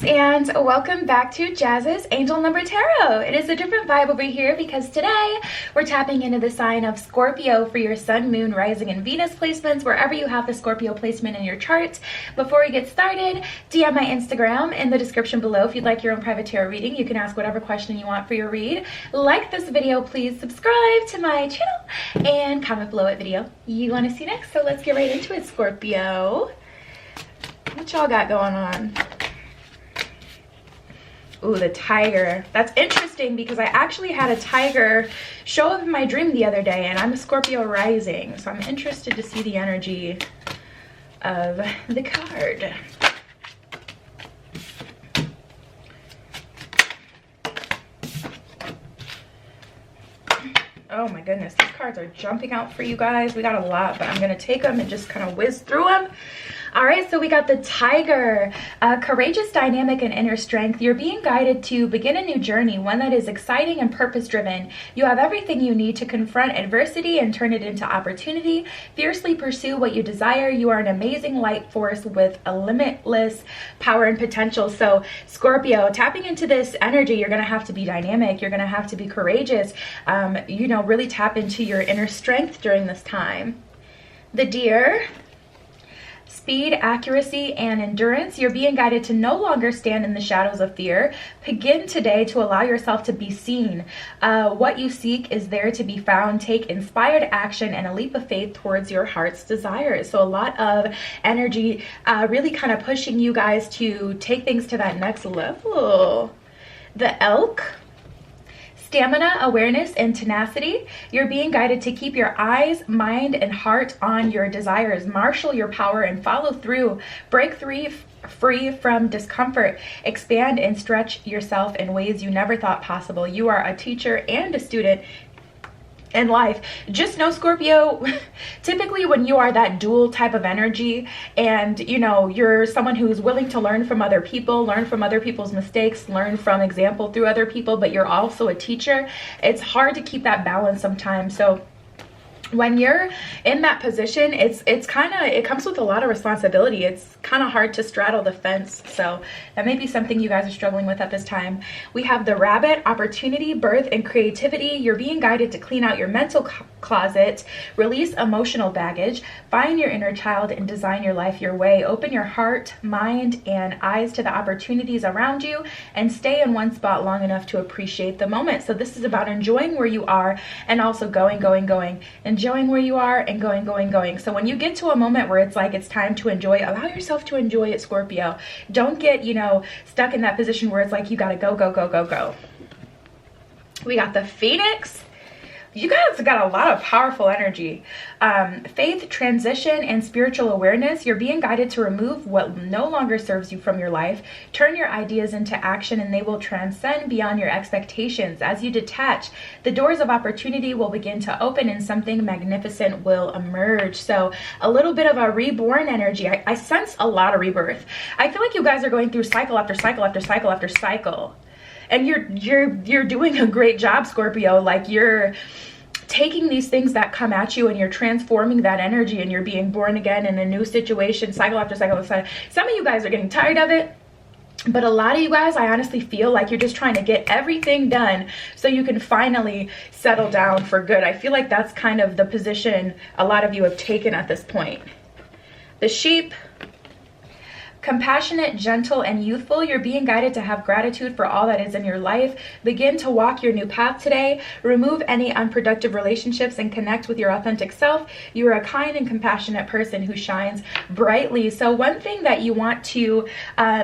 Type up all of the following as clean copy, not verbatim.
and welcome back to Jazz's Angel Number Tarot. It is a different vibe over here because today we're tapping into the sign of Scorpio for your Sun, Moon, Rising, and Venus placements, wherever you have the Scorpio placement in your chart. Before we get started, DM my Instagram in the description below if you'd like your own private tarot reading. You can ask whatever question you want for your read. Like this video, please subscribe to my channel, and comment below what video you want to see next. So let's get right into it, Scorpio. What y'all got going on? Ooh, the tiger. That's interesting because I actually had a tiger show up in my dream the other day, and I'm a Scorpio rising, so I'm interested to see the energy of the card. Oh my goodness, these cards are jumping out for you guys. We got a lot, but I'm gonna take them and just kind of whiz through them. All right, so we got the tiger, courageous, dynamic, and inner strength. You're being guided to begin a new journey, one that is exciting and purpose-driven. You have everything you need to confront adversity and turn it into opportunity. Fiercely pursue what you desire. You are an amazing light force with a limitless power and potential. So Scorpio, tapping into this energy, you're gonna have to be dynamic. You're gonna have to be courageous. You know, really tap into your inner strength during this time. The deer. Speed, accuracy, and endurance. You're being guided to no longer stand in the shadows of fear. Begin today to allow yourself to be seen. What you seek is there to be found. Take inspired action and a leap of faith towards your heart's desires. So a lot of energy really kind of pushing you guys to take things to that next level. The elk. Stamina, awareness, and tenacity. You're being guided to keep your eyes, mind, and heart on your desires. Marshal your power and follow through. Break free from discomfort. Expand and stretch yourself in ways you never thought possible. You are a teacher and a student in life. Just know, Scorpio, typically when you are that dual type of energy and you know you're someone who's willing to learn from other people, learn from other people's mistakes, learn from example through other people, but you're also a teacher, it's hard to keep that balance sometimes. So when you're in that position, it comes with a lot of responsibility. It's kind of hard to straddle the fence. So that may be something you guys are struggling with at this time. We have the rabbit, opportunity, birth, and creativity. You're being guided to clean out your mental closet, release emotional baggage, find your inner child, and design your life your way. Open your heart, mind, and eyes to the opportunities around you, and stay in one spot long enough to appreciate the moment. So this is about enjoying where you are and also going, enjoying where you are and going. So when you get to a moment where it's like it's time to enjoy, allow yourself to enjoy it, Scorpio. Don't get, you know, stuck in that position where it's like you gotta go. We got the Phoenix. You guys got a lot of powerful energy. Faith, transition, and spiritual awareness. You're being guided to remove what no longer serves you from your life. Turn your ideas into action and they will transcend beyond your expectations. As you detach, the doors of opportunity will begin to open and something magnificent will emerge. So a little bit of a reborn energy. I sense a lot of rebirth. I feel like you guys are going through cycle after cycle after cycle after cycle. And you're doing a great job, Scorpio. Like, you're taking these things that come at you and you're transforming that energy and you're being born again in a new situation, cycle after cycle after cycle. Some of you guys are getting tired of it, but a lot of you guys, I honestly feel like you're just trying to get everything done so you can finally settle down for good. I feel like that's kind of the position a lot of you have taken at this point. The sheep. Compassionate, gentle, and youthful. You're being guided to have gratitude for all that is in your life. Begin to walk your new path today. Remove any unproductive relationships and connect with your authentic self. You are a kind and compassionate person who shines brightly. So one thing that you want to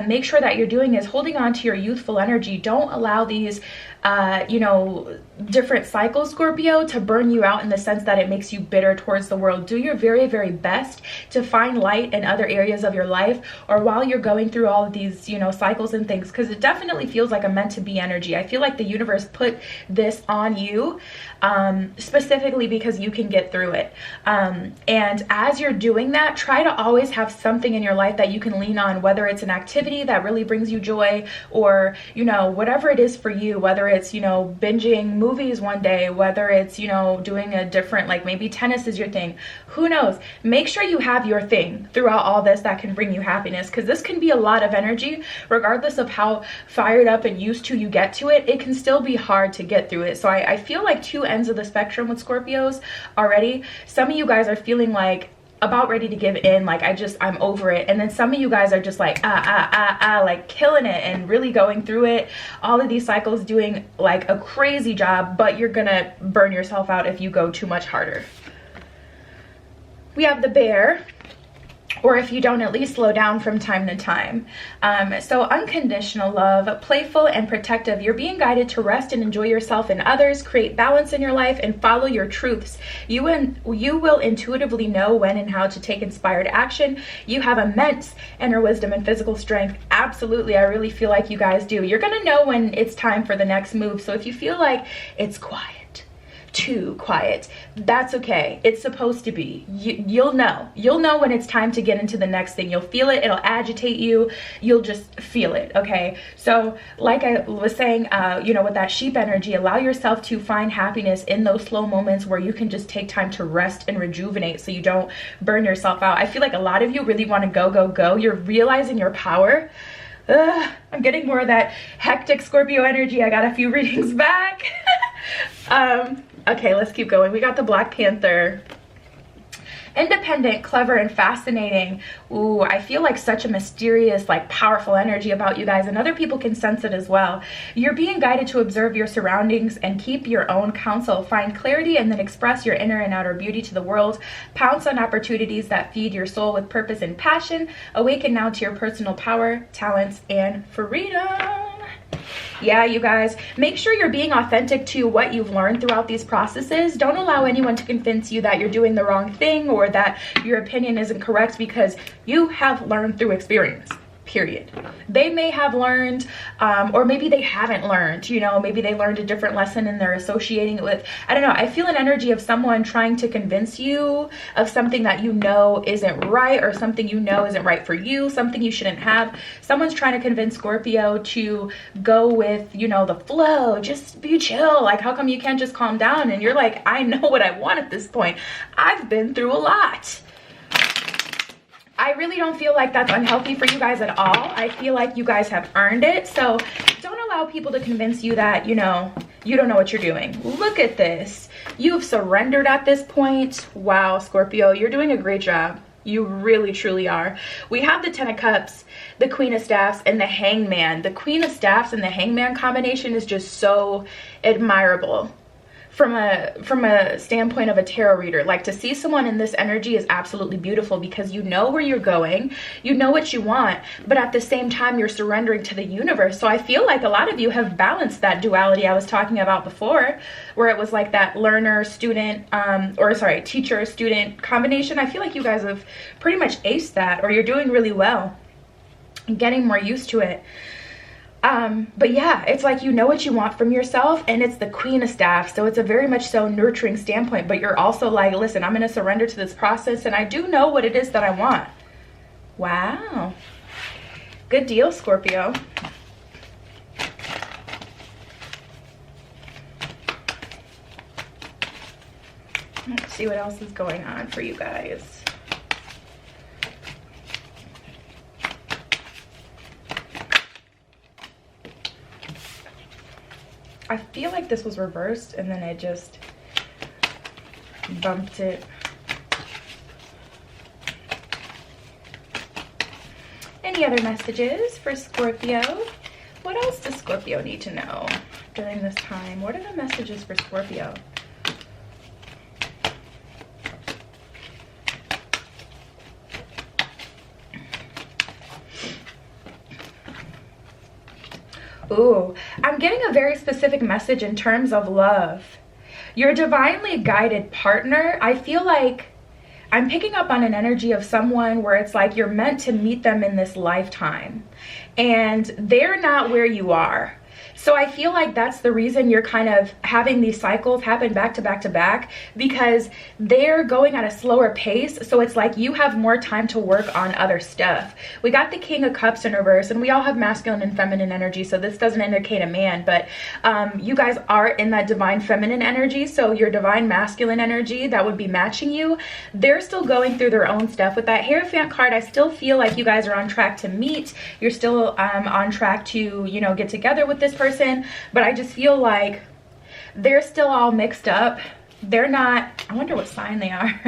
make sure that you're doing is holding on to your youthful energy. Don't allow these you know, different cycles, Scorpio, to burn you out in the sense that it makes you bitter towards the world. Do your very, very best to find light in other areas of your life, or while you're going through all of these, you know, cycles and things, because it definitely feels like a meant to be energy. I feel like the universe put this on you specifically because you can get through it. And as you're doing that, try to always have something in your life that you can lean on, whether it's an activity that really brings you joy, or, you know, whatever it is for you, whether it's, you know, binging movies one day, whether it's, you know, doing a different, like maybe tennis is your thing, who knows. Make sure you have your thing throughout all this that can bring you happiness, because because this can be a lot of energy. Regardless of how fired up and used to you get to it, it can still be hard to get through it. So I feel like two ends of the spectrum with Scorpios already. Some of you guys are feeling like about ready to give in, like I'm over it, and then some of you guys are just like like killing it and really going through it, all of these cycles, doing like a crazy job, but you're gonna burn yourself out if you go too much harder. We have the Bear, or if you don't, at least slow down from time to time. So unconditional love, playful and protective. You're being guided to rest and enjoy yourself and others, create balance in your life, and follow your truths. You will intuitively know when and how to take inspired action. You have immense inner wisdom and physical strength. Absolutely, I really feel like you guys do. You're gonna know when it's time for the next move. So if you feel like it's quiet, too quiet, that's okay. It's supposed to be. You'll know when it's time to get into the next thing. You'll feel it. It'll agitate you. You'll just feel it. Okay, so like I was saying, you know, with that sheep energy, allow yourself to find happiness in those slow moments where you can just take time to rest and rejuvenate so you don't burn yourself out. I feel like a lot of you really want to go. You're realizing your power. I'm getting more of that hectic Scorpio energy. I got a few readings back. Okay, let's keep going. We got the Black Panther. Independent, clever, and fascinating. Ooh, I feel like such a mysterious, like powerful energy about you guys, and other people can sense it as well. You're being guided to observe your surroundings and keep your own counsel. Find clarity and then express your inner and outer beauty to the world. Pounce on opportunities that feed your soul with purpose and passion. Awaken now to your personal power, talents, and freedom. Yeah, you guys, make sure you're being authentic to what you've learned throughout these processes. Don't allow anyone to convince you that you're doing the wrong thing or that your opinion isn't correct, because you have learned through experience. Period. They may have learned, or maybe they haven't learned, you know, maybe they learned a different lesson and they're associating it with, I don't know. I feel an energy of someone trying to convince you of something that you know isn't right, or something you know isn't right for you, something you shouldn't have. Someone's trying to convince Scorpio to go with, you know, the flow, just be chill. Like, how come you can't just calm down? And you're like, I know what I want at this point. I've been through a lot. I really don't feel like that's unhealthy for you guys at all. I feel like you guys have earned it. So don't allow people to convince you that, you know, you don't know what you're doing. Look at this. You've surrendered at this point. Wow, Scorpio, you're doing a great job. You really, truly are. We have the 10 of Cups, the Queen of Staffs, and the Hangman. The Queen of Staffs and the Hangman combination is just so admirable. From a standpoint of a tarot reader, like, to see someone in this energy is absolutely beautiful, because you know where you're going, you know what you want, but at the same time you're surrendering to the universe. So I feel like a lot of you have balanced that duality I was talking about before, where it was like that learner student teacher student combination. I feel like you guys have pretty much aced that, or you're doing really well and getting more used to it. But yeah, it's like, you know what you want from yourself, and it's the Queen of Staffs. So it's a very much so nurturing standpoint, but you're also like, listen, I'm going to surrender to this process, and I do know what it is that I want. Wow. Good deal, Scorpio. Let's see what else is going on for you guys. I feel like this was reversed and then I just bumped it. Any other messages for Scorpio? What else does Scorpio need to know during this time? What are the messages for Scorpio? Ooh, I'm getting a very specific message in terms of love. Your divinely guided partner, I feel like I'm picking up on an energy of someone where it's like you're meant to meet them in this lifetime, and they're not where you are. So I feel like that's the reason you're kind of having these cycles happen back to back to back, because they're going at a slower pace. So it's like you have more time to work on other stuff. We got the King of Cups in reverse, and we all have masculine and feminine energy, so this doesn't indicate a man, but you guys are in that divine feminine energy. So your divine masculine energy that would be matching you, they're still going through their own stuff. With that Hierophant card, I still feel like you guys are on track to meet. You're still on track to, you know, get together with this person, but I just feel like they're still all mixed up. They're not, I wonder what sign they are.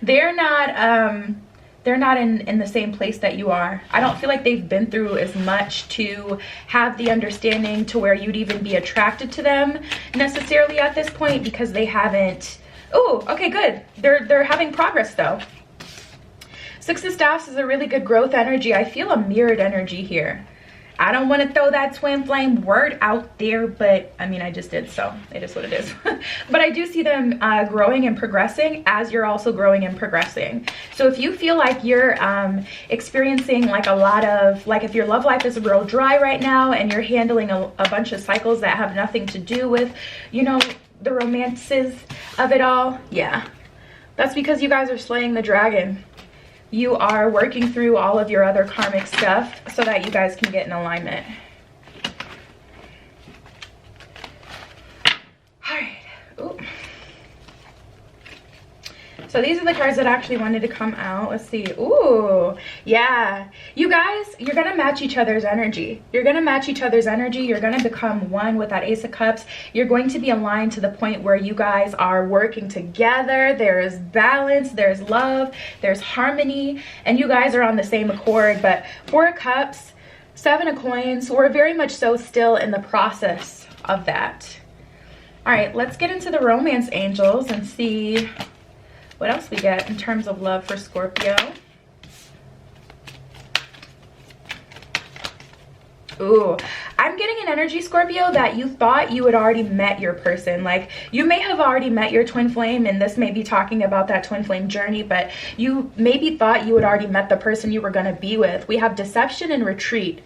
They're not in the same place that you are. I don't feel like they've been through as much to have the understanding to where you'd even be attracted to them necessarily at this point, because they haven't. Oh, okay, good. They're having progress though. Six of Staffs is a really good growth energy. I feel a mirrored energy here. I don't want to throw that twin flame word out there, but I mean, I just did, so it is what it is. But I do see them growing and progressing as you're also growing and progressing. So if you feel like you're experiencing like a lot of, like if your love life is real dry right now and you're handling a bunch of cycles that have nothing to do with, you know, the romances of it all, yeah, that's because you guys are slaying the dragon. You are working through all of your other karmic stuff so that you guys can get in alignment. All right. Ooh. So these are the cards that I actually wanted to come out. Let's see. Ooh, yeah. You guys, you're going to match each other's energy. You're going to match each other's energy. You're going to become one with that Ace of Cups. You're going to be aligned to the point where you guys are working together. There is balance. There's love. There's harmony. And you guys are on the same accord. But Four of Cups, Seven of Coins, we're very much so still in the process of that. All right, let's get into the romance angels and see what else we get in terms of love for Scorpio. Ooh, I'm getting an energy, Scorpio, that you thought you had already met your person. Like, you may have already met your twin flame, and this may be talking about that twin flame journey, but you maybe thought you had already met the person you were going to be with. We have deception and retreat.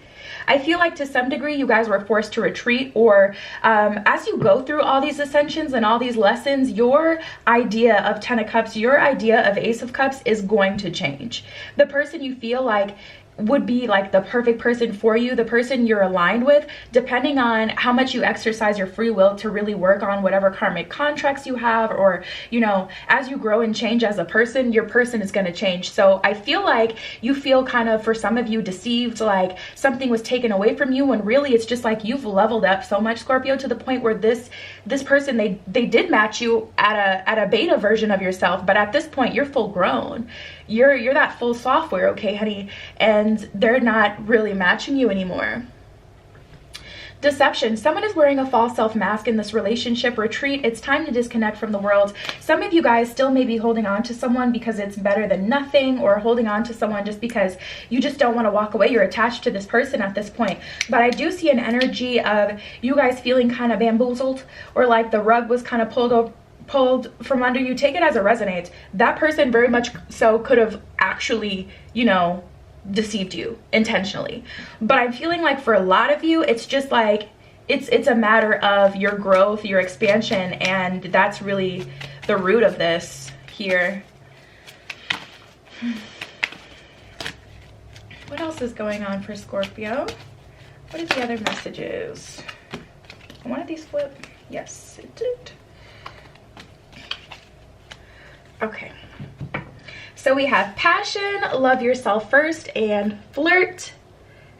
I feel like to some degree you guys were forced to retreat, or as you go through all these ascensions and all these lessons, your idea of Ten of Cups, your idea of Ace of Cups is going to change. The person you feel like would be like the perfect person for you, the person you're aligned with, depending on how much you exercise your free will to really work on whatever karmic contracts you have, or, you know, as you grow and change as a person, your person is going to change. So I feel like you feel kind of, for some of you, deceived, like something was taken away from you, when really it's just like you've leveled up so much, Scorpio, to the point where this person, they did match you at a beta version of yourself, but at this point you're full grown. You're that full software, okay, honey? And they're not really matching you anymore. Deception. Someone is wearing a false self mask in this relationship. Retreat. It's time to disconnect from the world. Some of you guys still may be holding on to someone because it's better than nothing, or holding on to someone just because you just don't want to walk away. You're attached to this person at this point. But I do see an energy of you guys feeling kind of bamboozled, or like the rug was kind of pulled from under you. Take it as it resonates. That person very much so could have actually, you know, deceived you intentionally. But I'm feeling like for a lot of you, it's just like it's a matter of your growth, your expansion, and that's really the root of this here. What else is going on for Scorpio? What are the other messages? One of these flip? Yes, it did. Okay, so we have passion, love yourself first, and flirt.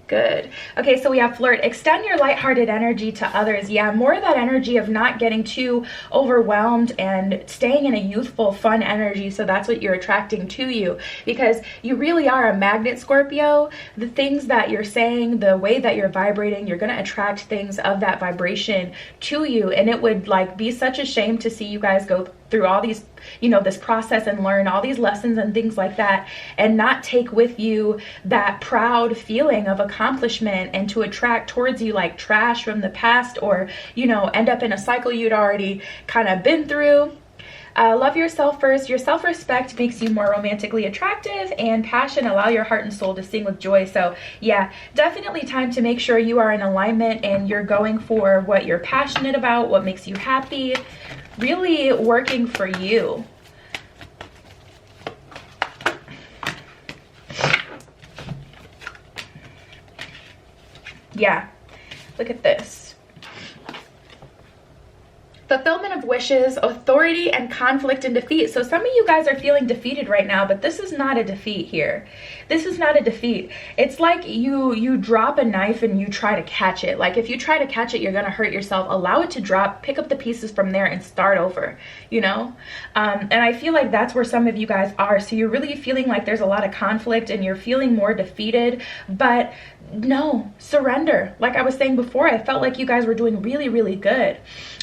Good. Okay, so we have flirt. Extend your lighthearted energy to others. Yeah, more of that energy of not getting too overwhelmed and staying in a youthful, fun energy. So that's what you're attracting to you, because you really are a magnet, Scorpio. The things that you're saying, the way that you're vibrating, you're going to attract things of that vibration to you. And it would like be such a shame to see you guys go through all these, you know, this process and learn all these lessons and things like that, and not take with you that proud feeling of accomplishment, and to attract towards you like trash from the past, or, you know, end up in a cycle you'd already kind of been through. Love yourself first. Your self-respect makes you more romantically attractive, and passion allow your heart and soul to sing with joy. So yeah, definitely time to make sure you are in alignment and you're going for what you're passionate about, what makes you happy, really working for you. Yeah, look at this. Fulfillment of wishes, authority, and conflict and defeat. So some of you guys are feeling defeated right now, but this is not a defeat here. This is not a defeat. It's like you drop a knife and you try to catch it. Like if you try to catch it, you're gonna hurt yourself. Allow it to drop, pick up the pieces from there and start over, you know? And I feel like that's where some of you guys are. So you're really feeling like there's a lot of conflict and you're feeling more defeated, but no, surrender. Like I was saying before, I felt like you guys were doing really, really good.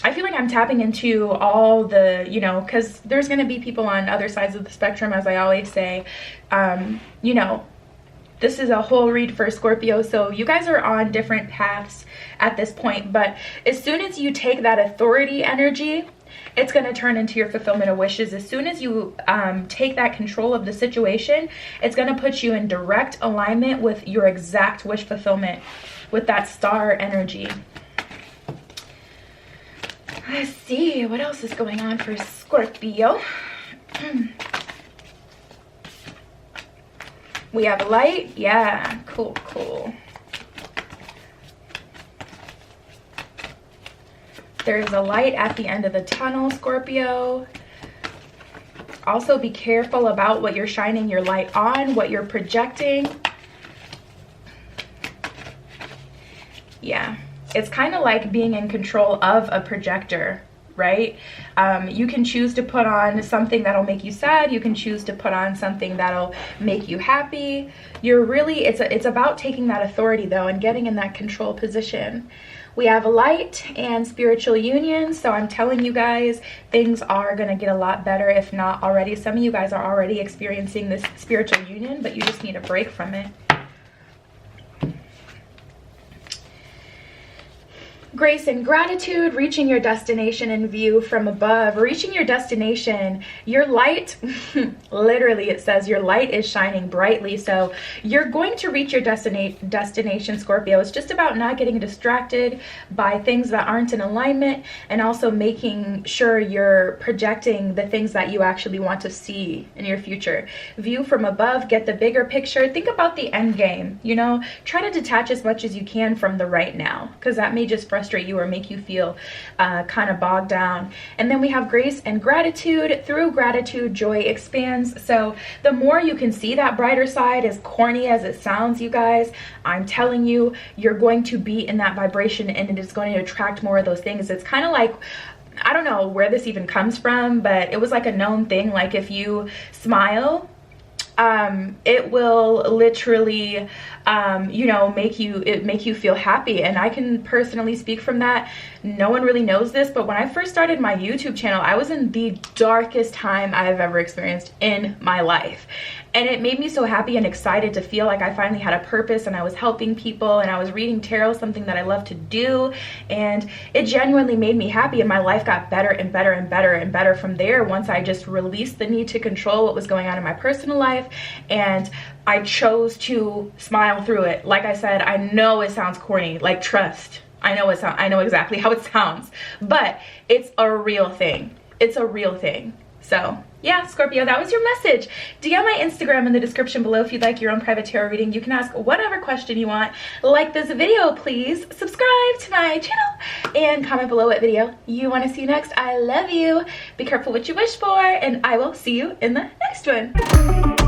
I feel like I'm tapping into all the, you know, because there's going to be people on other sides of the spectrum, as I always say. You know, this is a whole read for Scorpio, so you guys are on different paths at this point. But as soon as you take that authority energy, it's going to turn into your fulfillment of wishes. As soon as you take that control of the situation, it's going to put you in direct alignment with your exact wish fulfillment with that star energy. Let's see, what else is going on for Scorpio? We have light. Yeah, cool, cool. There is a light at the end of the tunnel, Scorpio. Also be careful about what you're shining your light on, what you're projecting. Yeah, it's kind of like being in control of a projector, right? You can choose to put on something that'll make you sad. You can choose to put on something that'll make you happy. You're really, it's about taking that authority though and getting in that control position. We have light and spiritual union. So I'm telling you guys, things are going to get a lot better, if not already. Some of you guys are already experiencing this spiritual union, but you just need a break from it. Grace and gratitude, reaching your destination in view from above. Reaching your destination, your light, literally it says your light is shining brightly. So you're going to reach your destination, Scorpio. It's just about not getting distracted by things that aren't in alignment, and also making sure you're projecting the things that you actually want to see in your future. View from above, get the bigger picture. Think about the end game, you know? Try to detach as much as you can from the right now, because that may just frustrate you or make you feel kind of bogged down. And then we have grace and gratitude. Through gratitude, joy expands. So the more you can see that brighter side, as corny as it sounds, you guys, I'm telling you, you're going to be in that vibration and it is going to attract more of those things. It's kind of like, I don't know where this even comes from, but it was like a known thing. Like if you smile, it will literally you know, make you feel happy. And I can personally speak from that. No one really knows this, but when I first started my YouTube channel, I was in the darkest time I've ever experienced in my life. And it made me so happy and excited to feel like I finally had a purpose and I was helping people and I was reading tarot, something that I love to do. And it genuinely made me happy, and my life got better and better and better and better from there once I just released the need to control what was going on in my personal life. And I chose to smile through it. Like I said, I know it sounds corny, like trust. I know exactly how it sounds, but it's a real thing. It's a real thing. So yeah, Scorpio, that was your message. DM my Instagram in the description below if you'd like your own private tarot reading. You can ask whatever question you want. Like this video, please. Subscribe to my channel and comment below what video you want to see next. I love you. Be careful what you wish for, and I will see you in the next one.